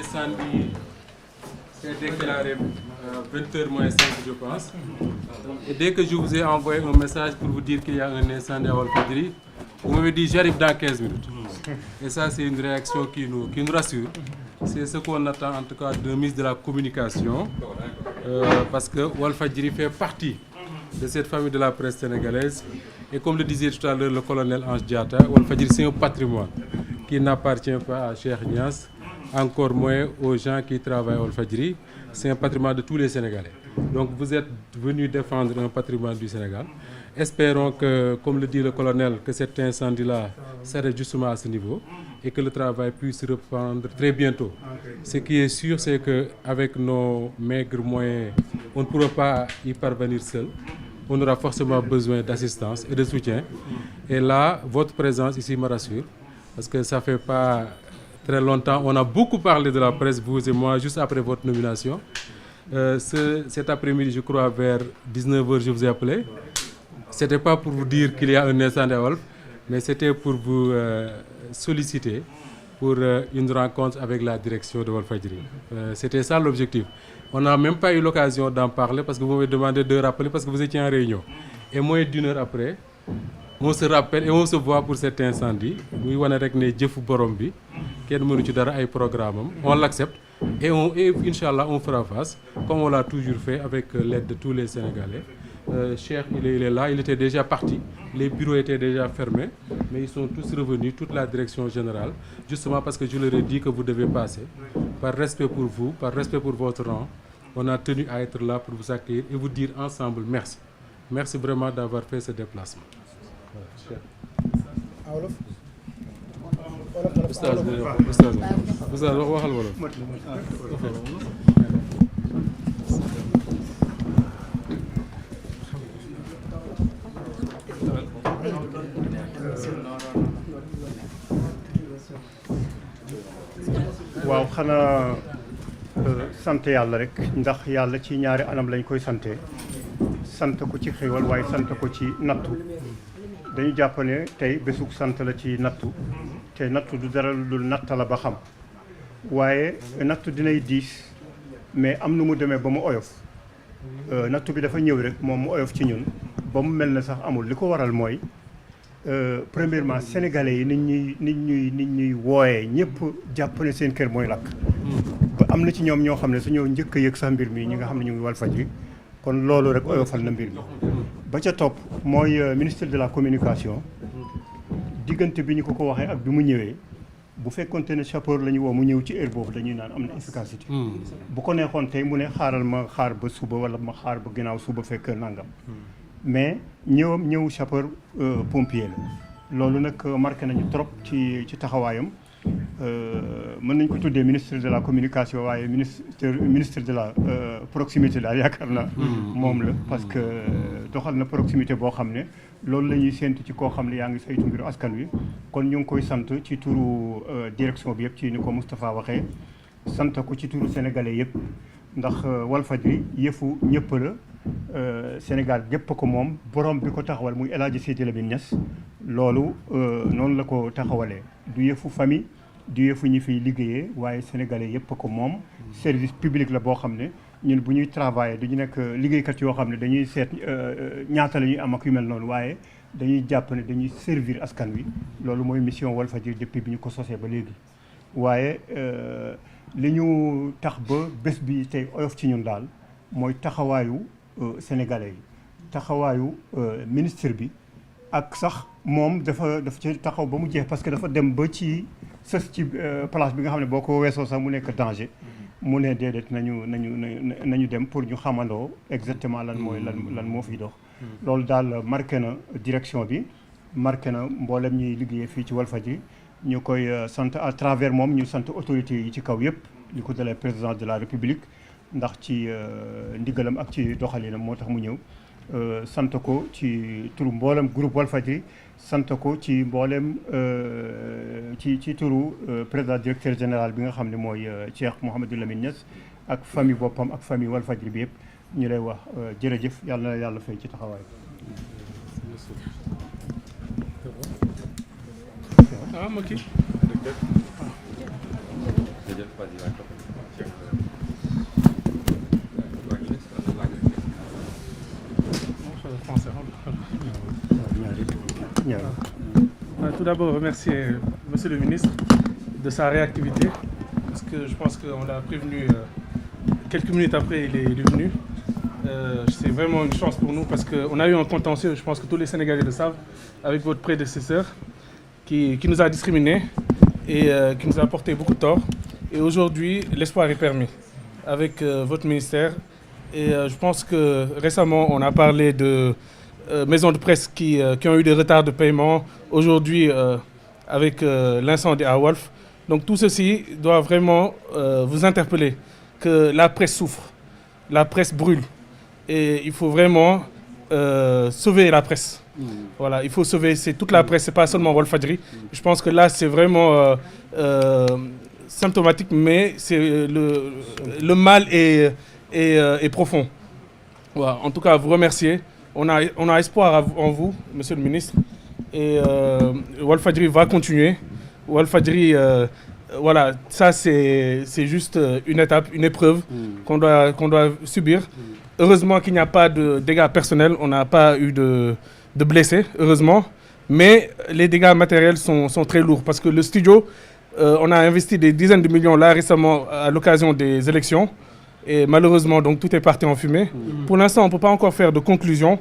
l'incendie s'est déclaré 20h moins 5, je pense. Et dès que je vous ai envoyé un message pour vous dire qu'il y a un incendie à Walfadjri, vous m'avez dit j'arrive dans 15 minutes. Et ça, c'est une réaction qui nous rassure. C'est ce qu'on attend en tout cas d'un ministre de la communication, parce que Walfadjri fait partie de cette famille de la presse sénégalaise. Et comme le disait tout à l'heure le colonel Ange Diatta, Walfadjri c'est un patrimoine qui n'appartient pas à Cheikh Niass, encore moins aux gens qui travaillent à Walfadjri. C'est un patrimoine de tous les Sénégalais. Donc vous êtes venus défendre un patrimoine du Sénégal. Espérons que, comme le dit le colonel, que cet incendie-là s'arrête justement à ce niveau et que le travail puisse reprendre très bientôt. Ce qui est sûr, c'est qu'avec nos maigres moyens, on ne pourra pas y parvenir seul. On aura forcément besoin d'assistance et de soutien. Et là, votre présence ici me rassure, parce que ça fait pas très longtemps. On a beaucoup parlé de la presse, vous et moi, juste après votre nomination. Cet après-midi, je crois, vers 19h, je vous ai appelé. C'était pas pour vous dire qu'il y a un incendie à Walf, mais c'était pour vous solliciter pour une rencontre avec la direction de Walfadjri. C'était ça l'objectif. On n'a même pas eu l'occasion d'en parler parce que vous m'avez demandé de rappeler parce que vous étiez en réunion. Et moins d'une heure après, on se rappelle et on se voit pour cet incendie. Muy wane rek ne jëfu borom bi kenn mënu ci dara ay programme am. On l'accepte et Inch'Allah on fera face comme on l'a toujours fait avec l'aide de tous les Sénégalais. Cheikh, il est là, il était déjà parti, les bureaux étaient déjà fermés, mais ils sont tous revenus, toute la direction générale, justement parce que je leur ai dit que vous devez passer. Par respect pour vous, par respect pour votre rang, on a tenu à être là pour vous accueillir et vous dire ensemble merci. Merci vraiment d'avoir fait ce déplacement. waaw xanaa sant yàlla rek ndax yàlla ci ñaari anam lañ koy sante sant ko ci xéwal waaye sant ko ci nattu dañu jàpp ne tey bésug sant la ci nattu te nattu du dara lu dul natta la ba xam waaye nattu dinay diis mais am nu mu demee ba mu oyof nattu bi dafa ñëw rek moom mu oyof ci ñun ba mu mel ne sax amul li ko waral mooy premièrement sénégalais yi nit ñuy wooyee ñëpp jàpp ne seen kër mooy lakk ba am na ci ñoom ñoo xam ne su ñoo njëkk a yëg sax mbir mi ñi nga xam ne ñu ngi Walfadjri kon loolu rek oyofal na mbir mi ba ca topp mooy ministre de la communication diggante bi ñu ko waxee ak bi mu ñëwee bu fekkonte ne chauffeur la ñu woo mu ñëw ci heure boobu dañuy naan am na efficacité bu ko neexoon tey mu ne xaaral ma xaar ba suba wala ma xaar ba ginnaaw suba fekk nangam mais ñëw sapeur pompier la loolu nag marqué nañu trop ci taxawaayam mën nañ ko tuddee ministre de la communication waaye ministre de la proximité daal yaakaar na moom la parce que doxal na proximité boo xam ne loolu la ñuy séntu ci koo xam ne yaa ngi saytu mbiru askan wi kon ñu ngi koy sant ci turu direction bi yëpp ci ni ko Moustapha waxee sant ko ci turu sénégalais yëpp ndax Walfadjri yëfu ñëpp la Sénégal gépp ko moom borom bi ko taxawal muy El Hadji Sidi Lamine Niass loolu noonu la ko taxawalee du yëfu famille du yëfu ñi fiy liggéeyee waaye sénégalais yëpp ko moom service public la boo xam ne ñun bu ñuy travailler du ñu nekk liggéeykat yoo xam ne dañuy seet ñaata la ñuy am ak yu mel noonu waaye dañuy jàpp ne dañuy servir askan wi loolu mooy mission Walfadjri depuis bi ñu ko sosee ba léegi waaye li ñu tax ba bés bi tey oyof ci ñun daal mooy taxawaayu sénégalais yi taxawaayu ministre bi ak sax moom dafa ci taxaw ba mu jeex parce que dafa dem ba ci sës ci place bi nga xam ne boo ko weesoo sax mu nekk danger mu ne déedéet nañu dem pour ñu xamandoo exactement lan moo fiy dox loolu daal marqué na direction bi marqué na mboolem ñuy liggéeyee fii ci Walfadjri ñu koy sant à travers moom ñu sant autorités yi ci kaw yëpp li ko dalee président de la république ndax ci ndigalam ak ci doxalinam moo tax mu ñëw sant ko ci turu mboolem groupe Walfadjri sant ko ci mboolem ci turu président directeur général bi nga xam ne mooy Cheikh Mouhamadou Lamine Niass ak famille boppam ak famille Walfadjri bi yëpp ñu lay wax jërëjëf yàlla na yàlla fay ci taxawaay. Ah, ok. Tout d'abord, remercier Monsieur le ministre de sa réactivité, parce que je pense qu'on l'a prévenu quelques minutes après, il est venu. C'est vraiment une chance pour nous, parce qu'on a eu un contentieux, je pense que tous les Sénégalais le savent, avec votre prédécesseur, qui nous a discriminés et qui nous a apporté beaucoup de tort. Et aujourd'hui, l'espoir est permis avec votre ministère. Et je pense que récemment, on a parlé de maisons de presse qui ont eu des retards de paiement. Aujourd'hui, avec l'incendie à Walf. Donc tout ceci doit vraiment vous interpeller, que la presse souffre, la presse brûle. Et il faut vraiment sauver la presse. Voilà, il faut sauver toute la presse, c'est pas seulement Walfadjri. Je pense que là, c'est vraiment symptomatique, mais le mal est profond. Voilà, en tout cas, vous remercier. On a espoir en vous, Monsieur le ministre. Et Walfadjri va continuer. Walfadjri, voilà, ça c'est juste une étape, une épreuve qu'on doit subir. Heureusement qu'il n'y a pas de dégâts personnels, on n'a pas eu de blessés, heureusement. Mais les dégâts matériels sont très lourds parce que le studio, on a investi des dizaines de millions là récemment à l'occasion des élections. Et malheureusement, donc, tout est parti en fumée. Pour l'instant, on ne peut pas encore faire de conclusion,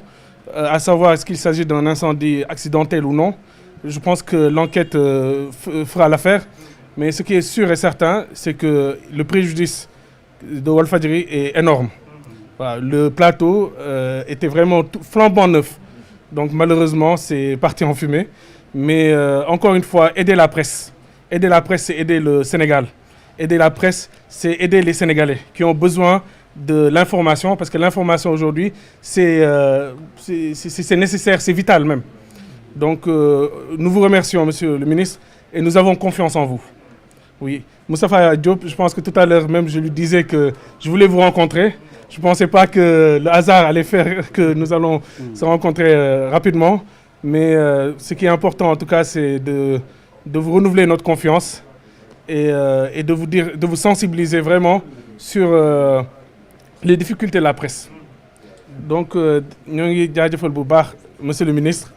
à savoir est-ce qu'il s'agit d'un incendie accidentel ou non. Je pense que l'enquête fera l'affaire. Mais ce qui est sûr et certain, c'est que le préjudice de Walfadjri est énorme. Voilà, le plateau était vraiment flambant neuf. Donc malheureusement, c'est parti en fumée. Mais encore une fois, aider la presse. Aider la presse, c'est aider le Sénégal. Aider la presse, c'est aider les Sénégalais qui ont besoin de l'information, parce que l'information aujourd'hui, c'est nécessaire, c'est vital même. Donc nous vous remercions, Monsieur le ministre, et nous avons confiance en vous. Oui, Moustapha Diop, je pense que tout à l'heure même, je lui disais que je voulais vous rencontrer. Je ne pensais pas que le hasard allait faire que nous allons se rencontrer rapidement. Mais ce qui est important, en tout cas, c'est de vous renouveler notre confiance et de vous sensibiliser vraiment sur les difficultés de la presse. Donc, nous avons Monsieur le ministre,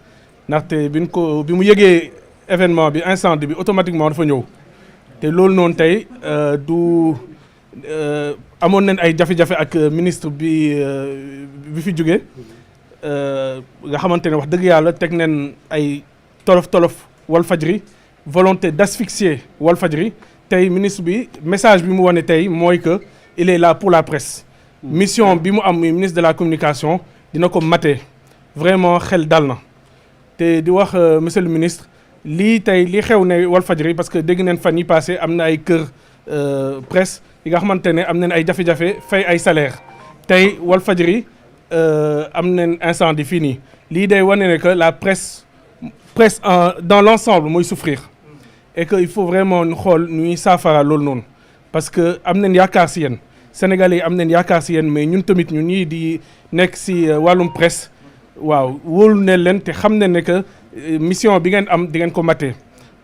bi mu yëgee événement bi incendie bi automatiquement dafa ñëw te loolu noonu tey du amoon nañ ay jafe-jafe ak ministre bi fi jógee nga xamante ne wax dëgg yàlla teg nañ ay tolof Walfadjri volonté d'asphyxier Walfadjri tey ministre bi message bi mu wane tey mooy que il est là pour la presse. Mission bi mu am ministre de la communication dina ko maté vraiment xel dal na. te di wax monsieur le ministre lii tey li xew ne Walfadjri parce que dégg neen fan yi passé am na ay kër presse yi nga xamante ne am nañ ay jafe-jafe fay ay salaire tey Walfadjri am nañ incendie fii nii lii day wane ne que la presse dans l'ensemble mooy souffrir et que il faut vraiment ñu xool ñuy saafara loolu noonu parce que am nañ yaakaar si yéen Sénégalais yi am nañ yaakaar si yéen mais ñun tamit ñun ñii di nekk si wàllum presse waaw wóolu ne leen te xam ne que mission bi ngeen am di ngeen ko matee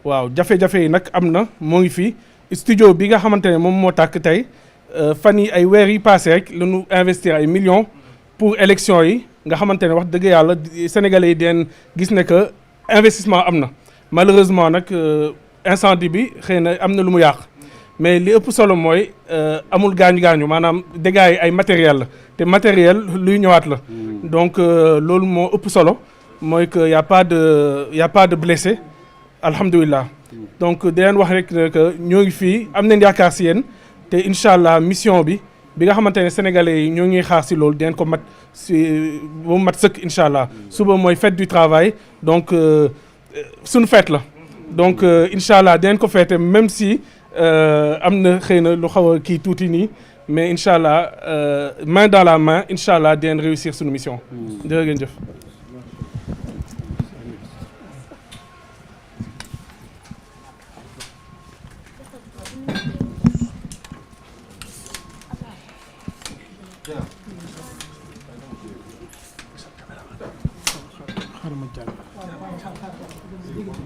waaw jafe-jafe yi nag am na moo ngi fi studio bi nga xamante ne moom moo tàkk tey fan yi ay weer yi passé rek la ñu investir ay millions pour élection yi nga xamante ne wax dëgg yàlla Sénégalais yi deen gis ne que investissement am na malheureusement nag incendie bi xëy na am na lu mu yàq mais li ëpp solo mooy amul gaañu-gaañu maanaam dégâts yi ay matériel la te matériel luy ñëwaat la donc loolu moo ëpp solo mooy que y a pas de blessé alhamdulilah donc di leen wax rek que ñoo ngi fii am nañ yaakaar si yéen te incha allah mission bi nga xamante ne sénégalais yi ñoo ngi xaar si loolu di leen ko mat si ba mu mat sëkk incha allah suba mooy fête du travail donc suñu fête la donc incha allah di leen ko fête même si am na xëy na lu xaw a kii tuuti nii mais incha allah main dans la main incha allah di leen réussir suñu mission. jërë ngeen jëf.